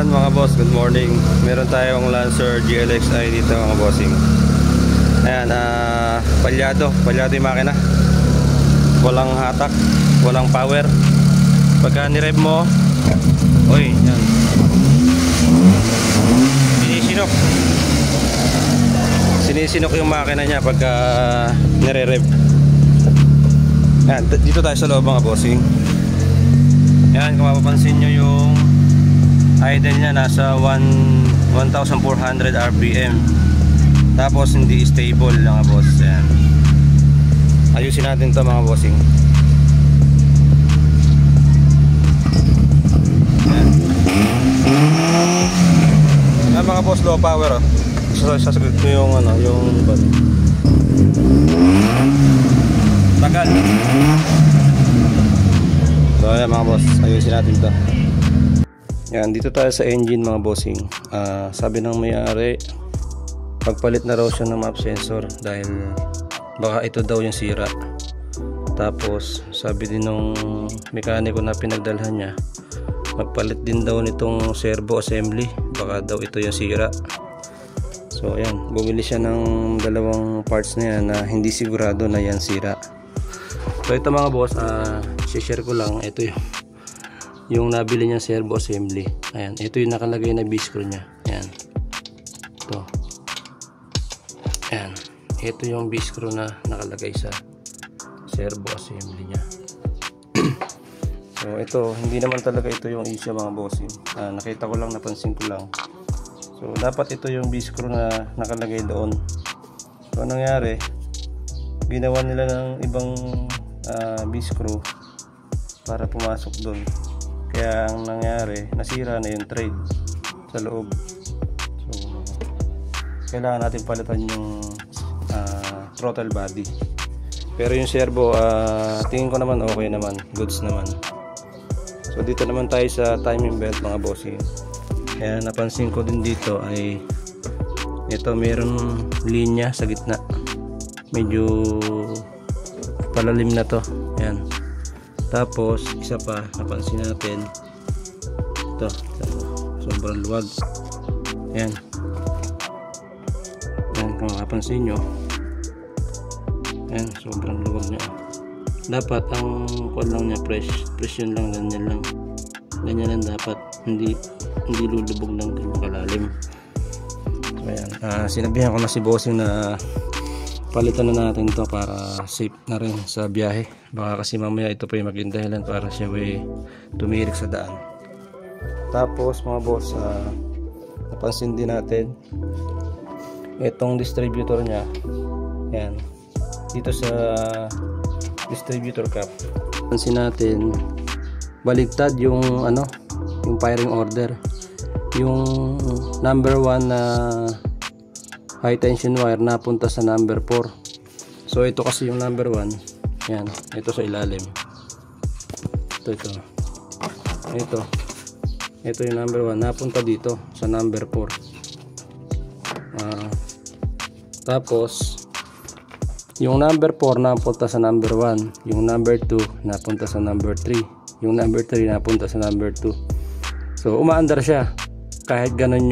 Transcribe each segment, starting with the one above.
Ayan mga boss, good morning. Meron tayong Lancer GLXi dito mga bossing. Ayan, palyado yung makina. Walang hatak, walang power. Pagka nirev mo, oy, yan. Sinisinok yung makina niya pagka nire-rev. Ayan, dito tayo sa loob mga bossing. Ayan, kung mapapansin nyo yung idle niya nasa 1,400 RPM. Tapos hindi stable mga boss. Ayan. Ayusin natin to mga bossing. Ayan. Ayan mga boss, low power. Sasagot ko yung yung tagal. So ayan mga boss, ayusin natin to. Yan, dito tayo sa engine mga bossing. Sabi ng may-ari, pagpalit na raw siya ng map sensor dahil baka ito daw yung sira. Tapos sabi din ng mekaniko na pinagdalhan niya, magpalit din daw nitong servo assembly, baka daw ito yung sira. So ayan, bumili siya ng dalawang parts na yan na hindi sigurado na yan sira. So ito mga boss, share ko lang, ito yung nabili niya servo assembly. Ayan, ito yung nakalagay na B-screw niya. Ayan, ito. Ayan, ito yung B-screw na nakalagay sa servo assembly niya. So ito, hindi naman talaga ito yung issue mga bossing. Nakita ko lang, napansin ko lang. So dapat ito yung B-screw na nakalagay doon. So anong nangyari, ginawa nila ng ibang B-screw para pumasok doon. Kaya ang nangyari, nasira na yung thread sa loob. So kailangan natin palitan yung throttle body. Pero yung servo, tingin ko naman okay naman, goods naman. So dito naman tayo sa timing belt mga bossing. Kaya napansin ko din dito ay ito, mayroong linya sa gitna, medyo palalim na to. Ayan. Tapos isa pa napansin natin, ito sobrang luwag. Ayan, kung mapapansin nyo, ayan, sobrang luwag niya. Dapat ang kuwan lang niya, presyon lang, ganyan lang dapat, hindi lulubog ng ganyan kalalim. So ayan, sinabihan ko na si bossing na palitan na natin to para safe na rin sa biyahe. Baka kasi mamaya ito pa yung maging dahilan para siya tumirik sa daan. Tapos mga boss, napansin din natin itong distributor nya. Yan, dito sa distributor cap, napansin natin baligtad yung yung firing order. Yung number 1 na high tension wire napunta sa number 4. So ito kasi yung number 1. Yan, ito sa ilalim. Ito yung number 1 napunta dito sa number 4. Tapos yung number 4 napunta sa number 1, yung number 2 napunta sa number 3, yung number 3 napunta sa number 2. So umaandar siya kahit ganun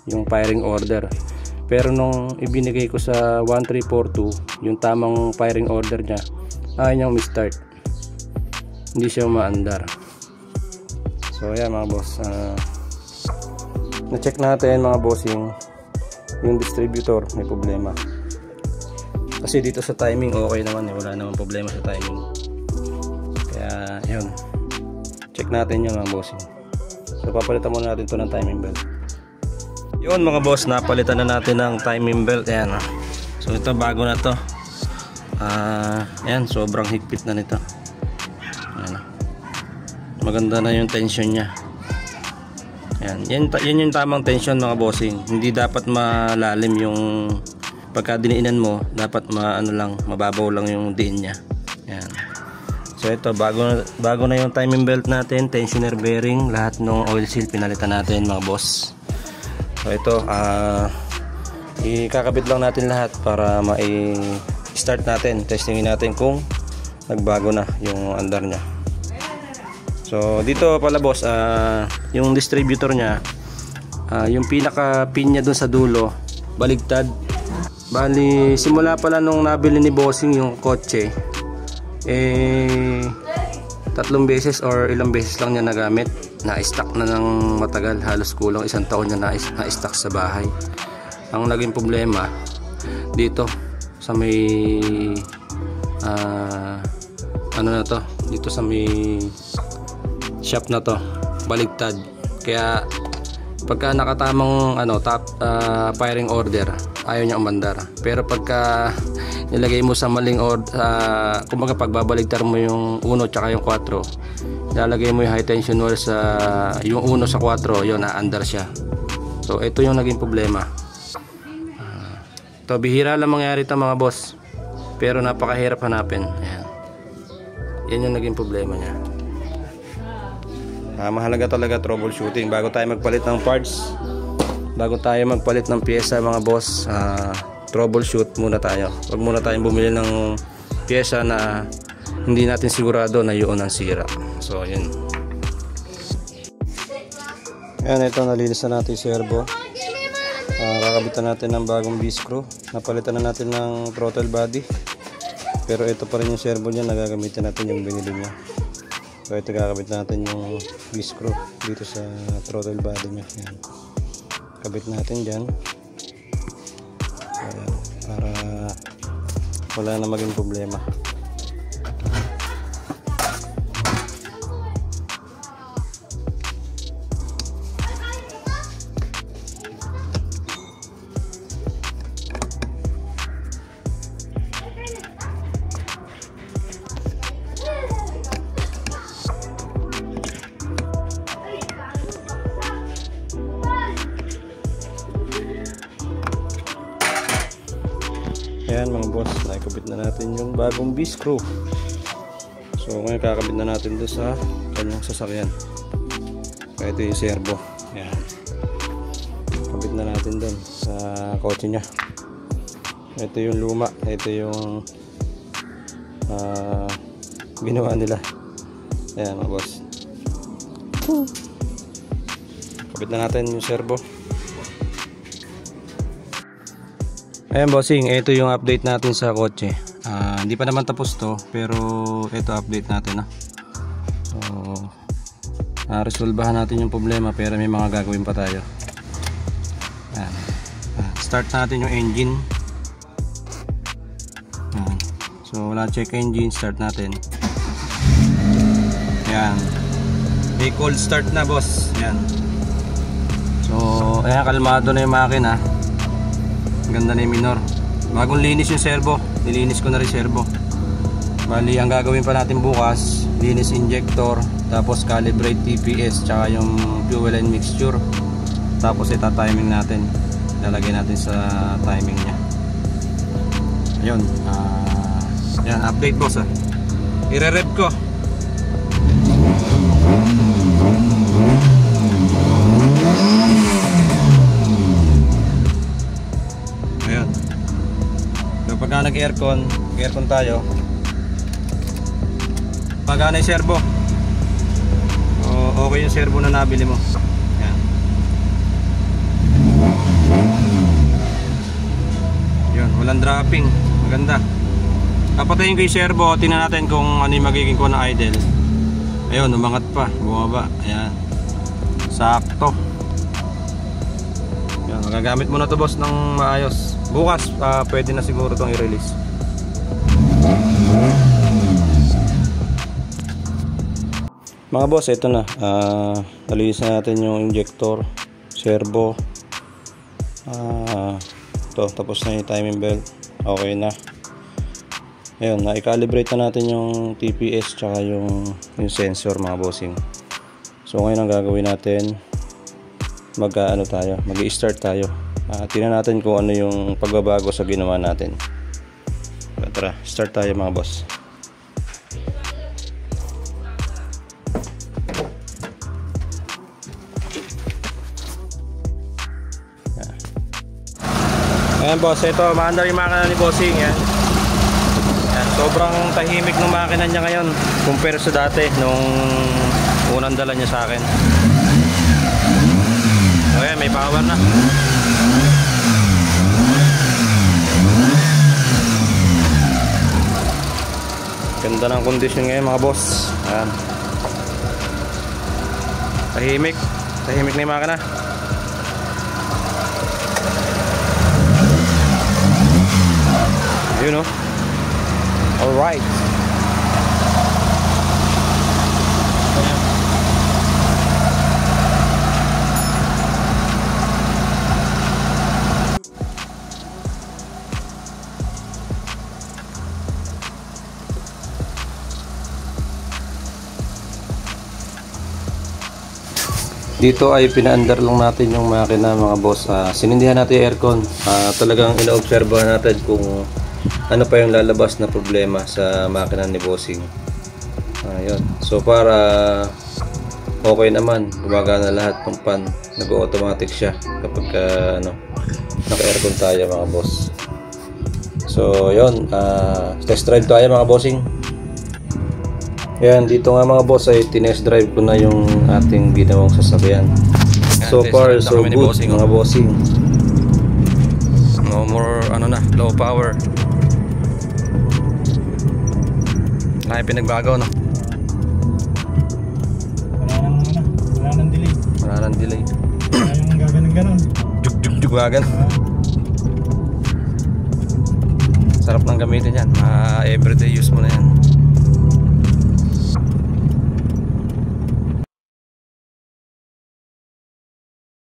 yung firing order. Pero nung ibinigay ko sa 1342, yung tamang firing order niya, ayaw niyang start, hindi siya umaandar. So ayan mga boss, na-check natin mga bossing, yung distributor may problema. Kasi dito sa timing okay naman, wala namang problema sa timing. Kaya yun, check natin yung mga bossing. So papalitan muna natin to ng timing belt. Yun mga boss, napalitan na natin ng timing belt. Ayan, so ito bago na to. Ayan, sobrang higpit na nito. Ayan, maganda na yung tension nya. Ayan, yan yung tamang tension mga bossing. Hindi dapat malalim yung pagka diniinan mo, dapat mababaw lang yung diin nya. Ayan. So ito, bago na yung timing belt natin, tensioner bearing, lahat ng oil seal pinalitan natin mga boss. So ito, ikakabit lang natin lahat para start natin, testingin natin kung nagbago na yung andar nya. So dito pala boss, yung distributor niya, yung pinaka pin niya dun sa dulo baligtad. Bali simula pala nung nabili ni bossing yung kotse, 3 beses or ilang beses lang niya nagamit. Na-stock na ng matagal, halos kulang 1 taon niya na-stock sa bahay. Ang naging problema dito sa may ano na to, dito sa may shop na to, baligtad. Kaya pagka nakatamang firing order, ayaw niya umandar. Pero pagka nilagay mo sa maling order, kumbaga pagbabaligtar mo yung 1 tsaka yung 4, ilalagay mo yung high tension wire sa yung 1 sa 4, yun, aandar siya. So ito yung naging problema. Ito bihira lang mangyari ito mga boss, pero napakahirap hanapin. Ayan. Yan yung naging problema niya. Mahalaga talaga troubleshooting bago tayo magpalit ng parts, bago tayo magpalit ng pyesa mga boss. Troubleshoot muna tayo. Huwag muna tayong bumili ng pyesa na hindi natin sigurado na yun ang sira. So yun. Ayan, ito nalinis na natin yung servo. Kakabitan natin ng bagong V-screw. Napalitan na natin ng throttle body, pero ito pa rin yung servo niya, nagagamitin natin yung binili niya. So ito kakabit natin yung V-screw dito sa throttle body niya. Ayan. Kabit natin dyan. Ayan, para wala na maging problema. Ayan mga boss, nakikabit na natin yung bagong V-screw. So ngayon kakabit na natin doon sa kanyang sasakyan. Kaya ito yung servo. Ayan, kabit na natin doon sa kotse nya. Ito yung luma, ito yung ginawa nila. Ayan mga boss, kabit na natin yung servo. Ayan bossing, ito yung update natin sa kotse. Hindi pa naman tapos to, pero ito update natin. So resolbahan natin yung problema, pero may mga gagawin pa tayo. Ayan. Start natin yung engine. Ayan. So wala check engine, start natin. Ayan, may cold start na boss. Ayan. So ayan, kalmado na yung makina. Ganda na yung minor. Bagong linis yung servo, nilinis ko na rin servo. Bali ang gagawin pa natin bukas, linis injector, tapos calibrate TPS tsaka yung fuel line mixture. Tapos ita-timing natin, lalagay natin sa timing nya. Ayun, yan update boss. I-rev ko. Pagka nag-aircon tayo, pagana yung servo, okay yung servo na nabili mo. Yan. Yun, walang dropping, maganda. Papatayin ko yung servo, tingnan natin kung ano yung magiging ko na idle. Ayun, umangat pa, bumaba. Ayan, sakto. Yan, magagamit mo na to boss ng maayos. Bukas pwede na siguro itong i-release. Mga boss, ito na. Nalinis na natin yung injector, servo. Ito, tapos na yung timing belt. Okay na. Ayun, na-calibrate na natin yung TPS tsaka yung sensor mga bossing. So ngayon ang gagawin natin, mag-i-start tayo. Tingnan natin kung ano yung pagbabago sa ginawa natin. Tara, start tayo mga boss. Ayan boss, ito maandar yung makina ni bossing. Yan. Sobrang tahimik ng makina niya ngayon compare sa dati nung Unang dala niya sa akin. Okay, may power na. Ganda ng kondisyon ngayon mga boss. Ayan. Tahimik. Tahimik na yung makina. Yun o. Alright. Dito ay pinaandar lang natin yung makina mga boss. Sinindihan natin yung aircon. Talagang ina-obserbahan natin kung ano pa yung lalabas na problema sa makina ni Bossing. Ayun. So para okay naman, gumagana lahat ng pan, nag-automatic siya kapag naka-aircon tayo mga boss. So yun, test drive tayo mga bossing. Yan, dito nga mga boss ay tinest drive ko na yung ating ginawang sasakyan. So far so good mga bossing. No more low power. Ay pinagbago no. Wala nang delay. Wala nang delay. Wala nang gaganon-ganon. Jug wagan. Sarap ng gamitin yan. Everyday use mo na yan.